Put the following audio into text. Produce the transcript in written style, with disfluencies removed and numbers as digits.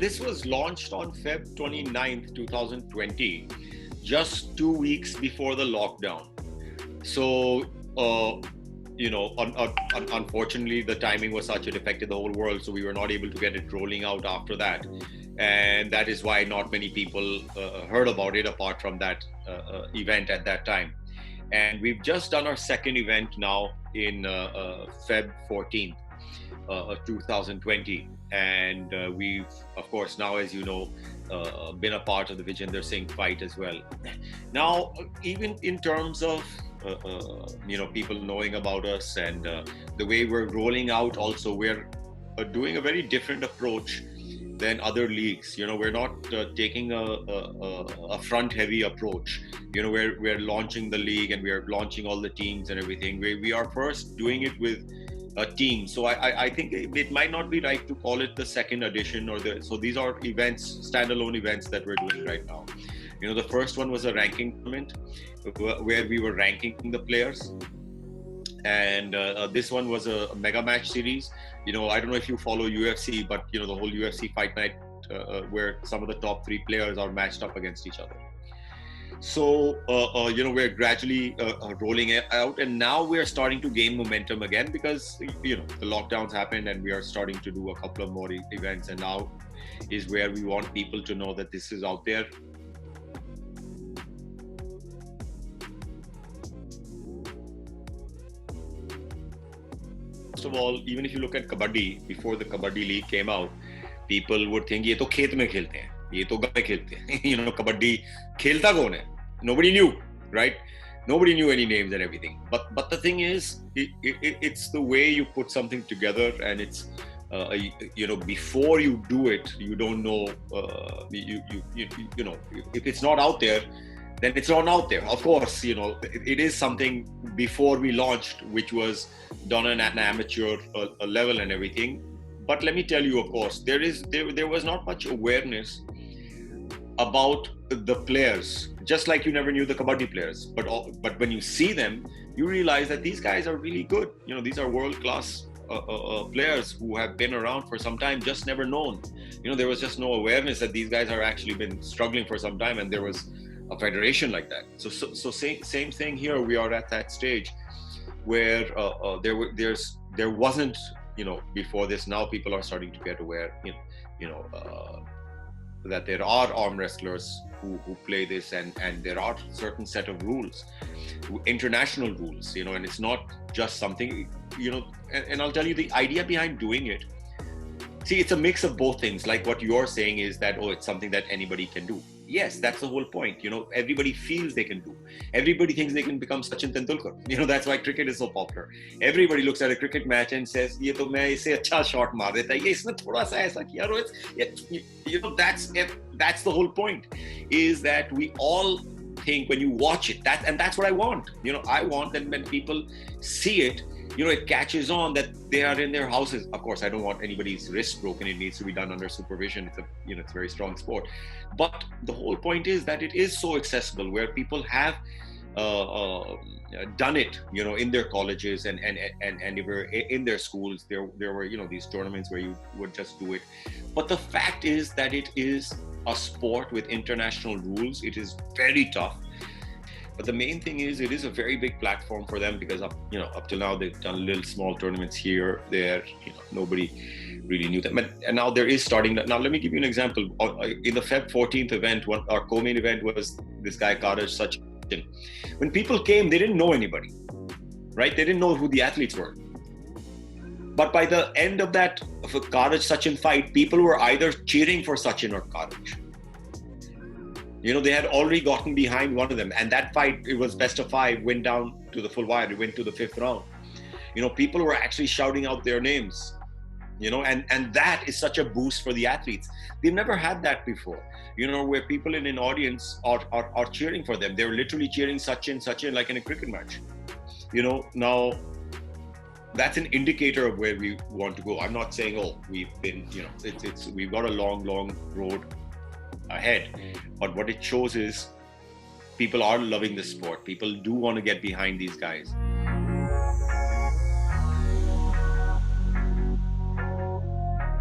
this was launched on Feb 29th, 2020, just 2 weeks before the lockdown. So, unfortunately, the timing was such it affected the whole world, so we were not able to get it rolling out after that. And that is why not many people heard about it apart from that event at that time. And we've just done our second event now in Feb 14th. 2020, and we've, of course, now, as you know, been a part of the Vijender Singh fight as well. Now, even in terms of people knowing about us and the way we're rolling out, also we're doing a very different approach than other leagues. We're not taking a front-heavy approach. We're launching the league and we are launching all the teams and everything. We are first doing it with a team. So I think it might not be right to call it the second edition so these are events, standalone events that we're doing right now. The first one was a ranking tournament where we were ranking the players. And this one was a mega match series. I don't know if you follow UFC, but the whole UFC fight night where some of the top 3 players are matched up against each other. So, we're gradually rolling it out, and now we're starting to gain momentum again because, the lockdowns happened and we are starting to do a couple of more events, and now is where we want people to know that this is out there. First of all, even if you look at Kabaddi, before the Kabaddi League came out, people would think, ये तो खेत में खेलते हैं, ये तो गाँव में खेलते हैं. Kabaddi खेलता कौन है? Nobody knew, right? Nobody knew any names and everything. But the thing is, it's the way you put something together, and it's before you do it, you don't know. If it's not out there, then it's not out there. Of course, it is something before we launched, which was done at an amateur level and everything. But let me tell you, of course, there was not much awareness about the players, just like you never knew the Kabaddi players. But when you see them, you realize that these guys are really good. These are world-class players who have been around for some time, just never known. There was just no awareness that these guys are actually been struggling for some time, and there was a federation like that. So same thing here. We are at that stage where there wasn't, before this. Now people are starting to get aware, that there are arm wrestlers who play this, and there are certain set of rules, international rules, and it's not just something, and I'll tell you the idea behind doing it. See, it's a mix of both things. Like what you're saying is that, it's something that anybody can do. Yes, that's the whole point. Everybody feels they can do. Everybody thinks they can become Sachin Tendulkar. That's why cricket is so popular. Everybody looks at a cricket match and says, "Ye to main isse acha shot maar deta hai. Ye isne thoda sa aisa kiya." That's the whole point. Is that we all think when you watch it, that's what I want. I want that when people see it, it catches on that they are in their houses. Of course, I don't want anybody's wrist broken. It needs to be done under supervision. It's a very strong sport. But the whole point is that it is so accessible, where people have done it, in their colleges and in their schools. There were, these tournaments where you would just do it. But the fact is that it is a sport with international rules. It is very tough. But the main thing is, it is a very big platform for them because up till now they've done little small tournaments here, there. Nobody really knew them. And now there is starting. Now let me give you an example. In the Feb 14th event, our co-main event was this guy Karaj Sachin. When people came, they didn't know anybody, right? They didn't know who the athletes were. But by the end of that Karaj Sachin fight, people were either cheering for Sachin or Karaj. They had already gotten behind one of them. And that fight, it was best of 5, went down to the full wire. It went to the 5th round. People were actually shouting out their names, and that is such a boost for the athletes. They've never had that before, where people in an audience are cheering for them. They're literally cheering Sachin like in a cricket match. Now that's an indicator of where we want to go. I'm not saying, we've been, we've got a long road ahead, but what it shows is people are loving the sport. People do want to get behind these guys.